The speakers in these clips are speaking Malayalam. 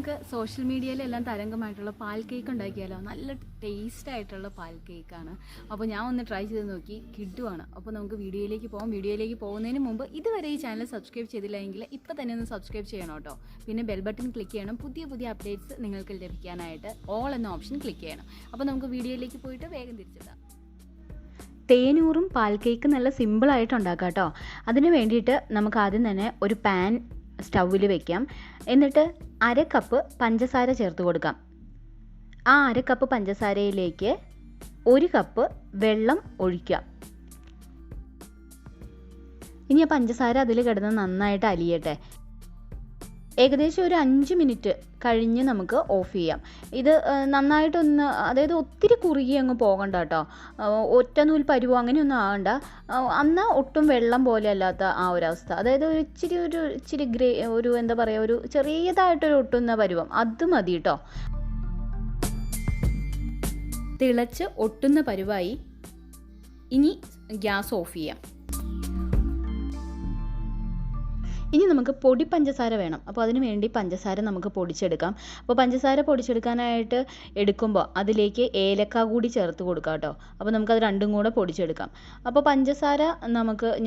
നമുക്ക് സോഷ്യൽ മീഡിയയിലെല്ലാം തരംഗമായിട്ടുള്ള പാൽ കേക്ക് ഉണ്ടാക്കിയാലോ. നല്ല ടേസ്റ്റ് ആയിട്ടുള്ള പാൽ കേക്കാണ്. അപ്പോൾ ഞാൻ ഒന്ന് ട്രൈ ചെയ്ത് നോക്കി, കിട്ടുവാണ്. അപ്പോൾ നമുക്ക് വീഡിയോയിലേക്ക് പോകാം. വീഡിയോയിലേക്ക് പോകുന്നതിന് മുമ്പ് ഇതുവരെ ഈ ചാനൽ സബ്സ്ക്രൈബ് ചെയ്തില്ലെങ്കിൽ ഇപ്പോൾ തന്നെ ഒന്ന് സബ്സ്ക്രൈബ് ചെയ്യണം കേട്ടോ. പിന്നെ ബെൽ ബട്ടൺ ക്ലിക്ക് ചെയ്യണം. പുതിയ പുതിയ അപ്ഡേറ്റ്സ് നിങ്ങൾക്ക് ലഭിക്കാനായിട്ട് ഓൾ എന്ന ഓപ്ഷൻ ക്ലിക്ക് ചെയ്യണം. അപ്പോൾ നമുക്ക് വീഡിയോയിലേക്ക് പോയിട്ട് വേഗം തിരിച്ചെത്താം. തേനൂറും പാൽ കേക്ക് നല്ല സിമ്പിളായിട്ട് ഉണ്ടാക്കാം കേട്ടോ. അതിന് വേണ്ടിയിട്ട് നമുക്ക് ആദ്യം തന്നെ ഒരു പാൻ സ്റ്റൗവിൽ വെക്കാം. എന്നിട്ട് 1/2 കപ്പ് പഞ്ചസാര ചേർത്ത് കൊടുക്കാം. ആ 1/2 കപ്പ് പഞ്ചസാരയിലേക്ക് 1 കപ്പ് വെള്ളം ഒഴിക്കാം. ഇനി ആ പഞ്ചസാര അതിൽ കിടന്ന് നന്നായിട്ട് അലിയട്ടെ. ഏകദേശം ഒരു 5 മിനിറ്റ് കഴിഞ്ഞ് നമുക്ക് ഓഫ് ചെയ്യാം. ഇത് നന്നായിട്ടൊന്ന്, അതായത് ഒത്തിരി കുറുകി അങ്ങ് പോകണ്ട കേട്ടോ. ഒറ്റ നൂൽ പരുവോ അങ്ങനെയൊന്നും ആകണ്ട. എന്നാൽ ഒട്ടും വെള്ളം പോലെ അല്ലാത്ത ആ ഒരവസ്ഥ, അതായത് ഒരു ഇച്ചിരി ഒരു എന്താ പറയുക, ഒരു ചെറിയതായിട്ടൊരു ഒട്ടുന്ന പരുവം, അത് മതി കേട്ടോ. തിളച്ച് ഒട്ടുന്ന പരുവായി. ഇനി ഗ്യാസ് ഓഫ് ചെയ്യാം. ഇനി നമുക്ക് പൊടി പഞ്ചസാര വേണം. അപ്പോൾ അതിന് വേണ്ടി പഞ്ചസാര നമുക്ക് പൊടിച്ചെടുക്കാം. അപ്പോൾ പഞ്ചസാര പൊടിച്ചെടുക്കാനായിട്ട് എടുക്കുമ്പോൾ അതിലേക്ക് ഏലക്ക കൂടി ചേർത്ത് കൊടുക്കാം കേട്ടോ. അപ്പോൾ നമുക്കത് രണ്ടും കൂടെ പൊടിച്ചെടുക്കാം. അപ്പോൾ പഞ്ചസാര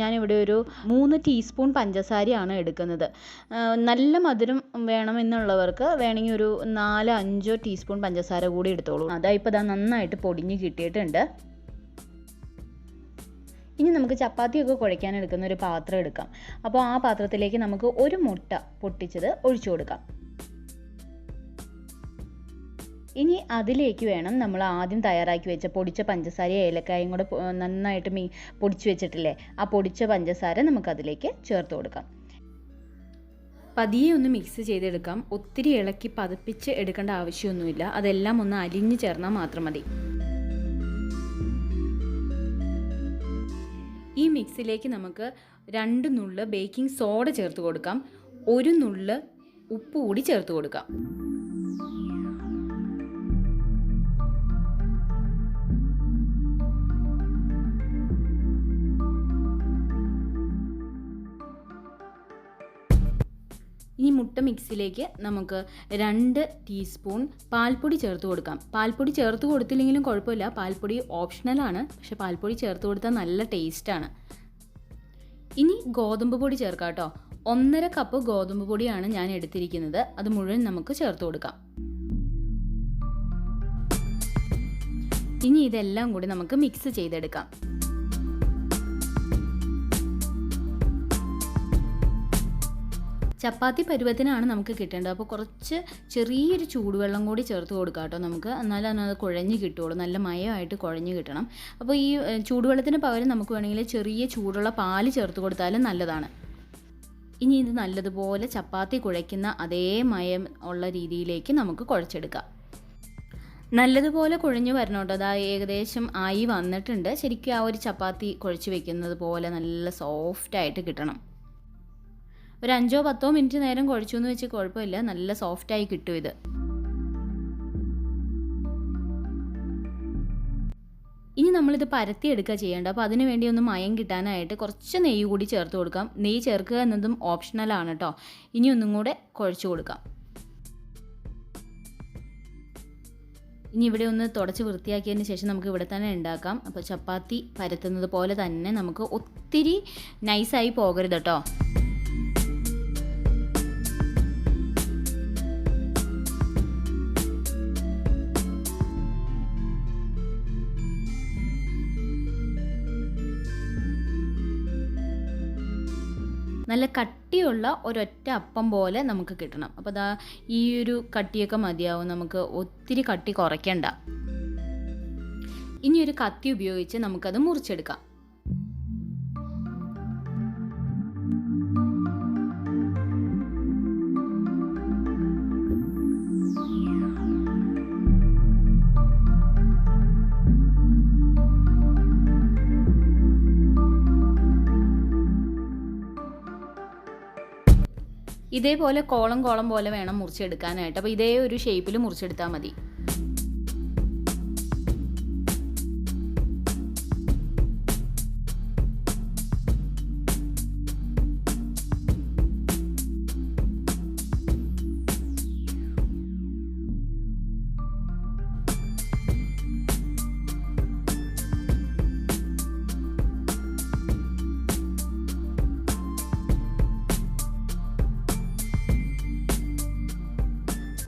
ഞാനിവിടെ ഒരു 3 ടീസ്പൂൺ പഞ്ചസാരയാണ് എടുക്കുന്നത്. നല്ല മധുരം വേണമെന്നുള്ളവർക്ക് വേണമെങ്കിൽ ഒരു 4-5 ടീസ്പൂൺ പഞ്ചസാര കൂടി എടുത്തോളൂ. ഇപ്പോൾ ഇതാ നന്നായിട്ട് പൊടിഞ്ഞ് കിട്ടിയിട്ടുണ്ട്. ഇനി നമുക്ക് ചപ്പാത്തിയൊക്കെ കുഴയ്ക്കാൻ എടുക്കുന്ന ഒരു പാത്രം എടുക്കാം. അപ്പോൾ ആ പാത്രത്തിലേക്ക് നമുക്ക് ഒരു മുട്ട പൊട്ടിച്ചത് ഒഴിച്ചു കൊടുക്കാം. ഇനി അതിലേക്ക് വേണം നമ്മൾ ആദ്യം തയ്യാറാക്കി വെച്ച പൊടിച്ച പഞ്ചസാരയും ഏലക്കായും കൂടെ നന്നായിട്ട് പൊടിച്ചു വെച്ചിട്ടില്ലേ, ആ പൊടിച്ച പഞ്ചസാര നമുക്കതിലേക്ക് ചേർത്ത് കൊടുക്കാം. പതിയെ ഒന്ന് മിക്സ് ചെയ്തെടുക്കാം. ഒത്തിരി ഇളക്കി പതപ്പിച്ച് എടുക്കേണ്ട ആവശ്യമൊന്നുമില്ല. അതെല്ലാം ഒന്ന് അലിഞ്ഞ് ചേർന്നാൽ മാത്രം മതി. ഈ മിക്സിലേക്ക് നമുക്ക് 2 നുള്ള് ബേക്കിംഗ് സോഡ ചേർത്ത് കൊടുക്കാം. 1 നുള്ള് ഉപ്പ് കൂടി ചേർത്ത് കൊടുക്കാം. ഈ മുട്ട മിക്സിലേക്ക് നമുക്ക് 2 ടീസ്പൂൺ പാൽപ്പൊടി ചേർത്ത് കൊടുക്കാം. പാൽപ്പൊടി ചേർത്ത് കൊടുത്തില്ലെങ്കിലും കുഴപ്പമില്ല, പാൽപ്പൊടി ഓപ്ഷണലാണ്. പക്ഷെ പാൽപ്പൊടി ചേർത്ത് കൊടുത്താൽ നല്ല ടേസ്റ്റാണ്. ഇനി ഗോതമ്പ് പൊടി ചേർക്കാം കേട്ടോ. 1.5 കപ്പ് ഗോതമ്പ് പൊടിയാണ് ഞാൻ എടുത്തിരിക്കുന്നത്. അത് മുഴുവൻ നമുക്ക് ചേർത്ത് കൊടുക്കാം. ഇനി ഇതെല്ലാം കൂടി നമുക്ക് മിക്സ് ചെയ്തെടുക്കാം. ചപ്പാത്തി പരുവത്തിനാണ് നമുക്ക് കിട്ടേണ്ടത്. അപ്പോൾ കുറച്ച് ചെറിയൊരു ചൂടുവെള്ളം കൂടി ചേർത്ത് കൊടുക്കാം കേട്ടോ നമുക്ക്. എന്നാലും അത് കുഴഞ്ഞ് കിട്ടുള്ളൂ, നല്ല മയമായിട്ട് കുഴഞ്ഞ് കിട്ടണം. അപ്പോൾ ഈ ചൂടുവെള്ളത്തിന് പകരം നമുക്ക് വേണമെങ്കിൽ ചെറിയ ചൂടുള്ള പാല് ചേർത്ത് കൊടുത്താലും നല്ലതാണ്. ഇനി ഇത് നല്ലതുപോലെ ചപ്പാത്തി കുഴയ്ക്കുന്ന അതേ മയം ഉള്ള രീതിയിലേക്ക് നമുക്ക് കുഴച്ചെടുക്കാം. നല്ലതുപോലെ കുഴഞ്ഞ് വരണം കേട്ടോ. അതാ ഏകദേശം ആയി വന്നിട്ടുണ്ട്. ശരിക്കും ആ ഒരു ചപ്പാത്തി കുഴച്ച് വെക്കുന്നത് പോലെ നല്ല സോഫ്റ്റായിട്ട് കിട്ടണം. ഒരു 5-10 മിനിറ്റ് നേരം കുഴച്ചു എന്ന് വെച്ച് കുഴപ്പമില്ല, നല്ല സോഫ്റ്റായി കിട്ടും ഇത്. ഇനി നമ്മളിത് പരത്തിയെടുക്കുക ചെയ്യേണ്ട. അപ്പോൾ അതിന് വേണ്ടി ഒന്ന് മയം കിട്ടാനായിട്ട് കുറച്ച് നെയ്യ് കൂടി ചേർത്ത് കൊടുക്കാം. നെയ്യ് ചേർക്കുക എന്നതും ഓപ്ഷണലാണ് കേട്ടോ. ഇനി ഒന്നും കൂടെ കുഴച്ച് കൊടുക്കാം. ഇനി ഇവിടെ ഒന്ന് തുടച്ച് വൃത്തിയാക്കിയതിന് ശേഷം നമുക്ക് ഇവിടെ തന്നെ ഉണ്ടാക്കാം. അപ്പോൾ ചപ്പാത്തി പരത്തുന്നത് പോലെ തന്നെ നമുക്ക് ഒത്തിരി നൈസായി പോകരുത് കേട്ടോ. നല്ല കട്ടിയുള്ള ഒരൊറ്റ അപ്പം പോലെ നമുക്ക് കിട്ടണം. അപ്പോൾ ദാ ഈ ഒരു കട്ടിയൊക്കെ മതിയാവും, നമുക്ക് ഒത്തിരി കട്ടി കുറയ്ക്കണ്ട. ഇനി ഒരു കത്തി ഉപയോഗിച്ച് നമുക്കത് മുറിച്ചെടുക്കാം. ഇതേപോലെ കോളം പോലെ വേണം മുറിച്ചെടുക്കാനായിട്ട്. അപ്പോൾ ഇതേ ഒരു ഷേപ്പിൽ മുറിച്ചെടുത്താൽ മതി.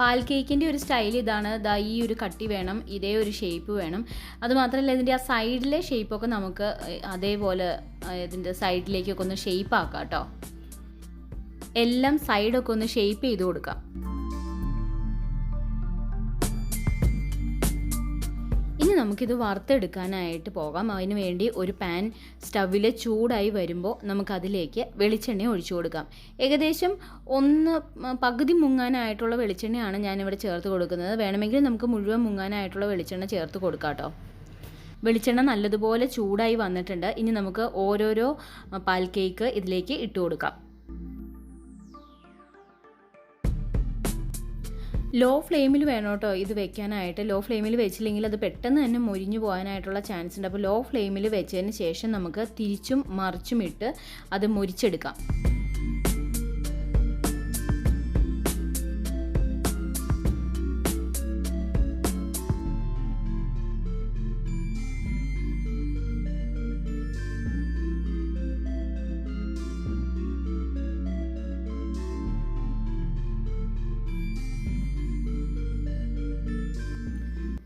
പാൽ കേക്കിൻ്റെ ഒരു സ്റ്റൈൽ ഇതാണ്. ദാ ഈ ഒരു കട്ടി വേണം, ഇതേ ഒരു ഷേപ്പ് വേണം. അതുമാത്രമല്ല ഇതിൻ്റെ ആ സൈഡിലെ ഷേപ്പൊക്കെ നമുക്ക് അതേപോലെ ഇതിൻ്റെ സൈഡിലേക്കൊക്കെ ഒന്ന് ഷേപ്പ് ആക്കാം കേട്ടോ. എല്ലാം സൈഡൊക്കെ ഒന്ന് ഷേപ്പ് ചെയ്ത് കൊടുക്കാം. ഇനി നമുക്കിത് വറുത്തെടുക്കാനായിട്ട് പോകാം. അതിന് വേണ്ടി ഒരു പാൻ സ്റ്റവിൽ ചൂടായി വരുമ്പോൾ നമുക്കതിലേക്ക് വെളിച്ചെണ്ണ ഒഴിച്ചു കൊടുക്കാം. ഏകദേശം പകുതി മുങ്ങാനായിട്ടുള്ള വെളിച്ചെണ്ണയാണ് ഞാനിവിടെ ചേർത്ത് കൊടുക്കുന്നത്. വേണമെങ്കിൽ നമുക്ക് മുഴുവൻ മുങ്ങാനായിട്ടുള്ള വെളിച്ചെണ്ണ ചേർത്ത് കൊടുക്കാം കേട്ടോ. വെളിച്ചെണ്ണ നല്ലതുപോലെ ചൂടായി വന്നിട്ടുണ്ട്. ഇനി നമുക്ക് ഓരോരോ പാൽ കേക്ക് ഇതിലേക്ക് ഇട്ട് കൊടുക്കാം. ലോ ഫ്ലെയിമിൽ വേണം കേട്ടോ ഇത് വെക്കാനായിട്ട്. ലോ ഫ്ലെയിമിൽ വെച്ചില്ലെങ്കിൽ അത് പെട്ടെന്ന് തന്നെ മൊരിഞ്ഞു പോകാനായിട്ടുള്ള ചാൻസ് ഉണ്ട്. അപ്പോൾ ലോ ഫ്ലെയിമിൽ വെച്ചതിന് ശേഷം നമുക്ക് തിരിച്ചും മറിച്ചും ഇട്ട് അത് മൊരിച്ചെടുക്കാം.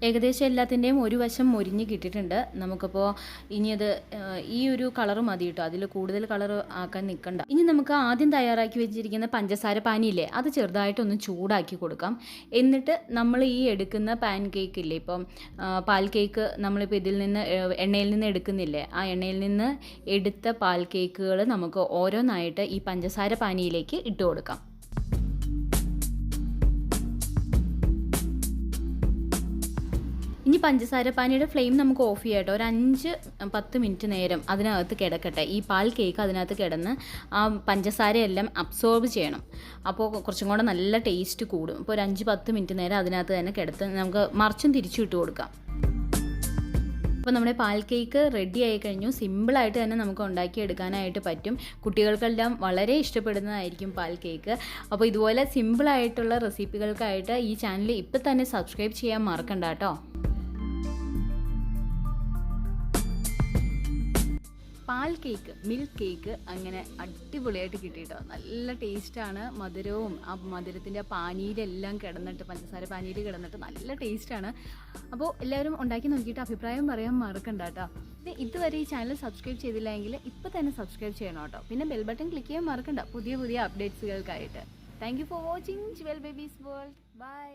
ഏകദേശം എല്ലാത്തിൻ്റെയും ഒരു വശം മൊരിഞ്ഞ് കിട്ടിയിട്ടുണ്ട്. നമുക്കപ്പോൾ ഇനി അത് ഈ ഒരു കളർ മതി കേട്ടോ, അതിൽ കൂടുതൽ കളർ ആക്കാൻ നിൽക്കണ്ട. ഇനി നമുക്ക് ആദ്യം തയ്യാറാക്കി വെച്ചിരിക്കുന്ന പഞ്ചസാര പാനിയില്ലേ, അത് ചെറുതായിട്ടൊന്ന് ചൂടാക്കി കൊടുക്കാം. എന്നിട്ട് നമ്മൾ ഈ എടുക്കുന്ന പാൻ കേക്ക് ഇല്ലേ, ഇപ്പം പാൽ കേക്ക് നമ്മളിപ്പോൾ ഇതിൽ നിന്ന് എണ്ണയിൽ നിന്ന് എടുക്കുന്നില്ലേ, ആ എണ്ണയിൽ നിന്ന് എടുത്ത പാൽ കേക്കുകൾ നമുക്ക് ഓരോന്നായിട്ട് ഈ പഞ്ചസാര പാനിയിലേക്ക് ഇട്ട് കൊടുക്കാം. ഇനി പഞ്ചസാര പാനിയുടെ ഫ്ലെയിം നമുക്ക് ഓഫ് ചെയ്യാം കേട്ടോ. ഒരു 5-10 മിനിറ്റ് നേരം അതിനകത്ത് കിടക്കട്ടെ. ഈ പാൽ കേക്ക് അതിനകത്ത് കിടന്ന് ആ പഞ്ചസാരയെല്ലാം അബ്സോർബ് ചെയ്യണം. അപ്പോൾ കുറച്ചും കൂടെ നല്ല ടേസ്റ്റ് കൂടും. അപ്പോൾ ഒരു 5-10 മിനിറ്റ് നേരം അതിനകത്ത് തന്നെ കിടത്ത് നമുക്ക് മറിച്ചും തിരിച്ചും ഇട്ട് കൊടുക്കാം. അപ്പോൾ നമ്മുടെ പാൽ കേക്ക് റെഡി ആയി കഴിഞ്ഞു. സിമ്പിളായിട്ട് തന്നെ നമുക്ക് ഉണ്ടാക്കിയെടുക്കാനായിട്ട് പറ്റും. കുട്ടികൾക്കെല്ലാം വളരെ ഇഷ്ടപ്പെടുന്നതായിരിക്കും പാൽ കേക്ക്. അപ്പോൾ ഇതുപോലെ സിമ്പിളായിട്ടുള്ള റെസിപ്പികൾക്കായിട്ട് ഈ ചാനൽ ഇപ്പോൾ തന്നെ സബ്സ്ക്രൈബ് ചെയ്യാൻ മറക്കണ്ട കേട്ടോ. പാൽ കേക്ക്, മിൽക്ക് കേക്ക് അങ്ങനെ അടിപൊളിയായിട്ട് കിട്ടിയിട്ടോ. നല്ല ടേസ്റ്റാണ്. മധുരവും ആ മധുരത്തിൻ്റെ പാനിയിലെല്ലാം കിടന്നിട്ട്, പഞ്ചസാര പാനിയിൽ കിടന്നിട്ട് നല്ല ടേസ്റ്റാണ്. അപ്പോൾ എല്ലാവരും ഉണ്ടാക്കി നോക്കിയിട്ട് അഭിപ്രായം പറയാൻ മറക്കണ്ട കേട്ടോ. പിന്നെ ഇതുവരെ ഈ ചാനൽ സബ്സ്ക്രൈബ് ചെയ്തില്ലെങ്കിൽ ഇപ്പോൾ തന്നെ സബ്സ്ക്രൈബ് ചെയ്യണം കേട്ടോ. പിന്നെ ബെൽ ബട്ടൺ ക്ലിക്ക് ചെയ്യാൻ മറക്കണ്ട പുതിയ അപ്ഡേറ്റ്സുകൾക്കായിട്ട്. Thank you for watching Jewel Babies World. By.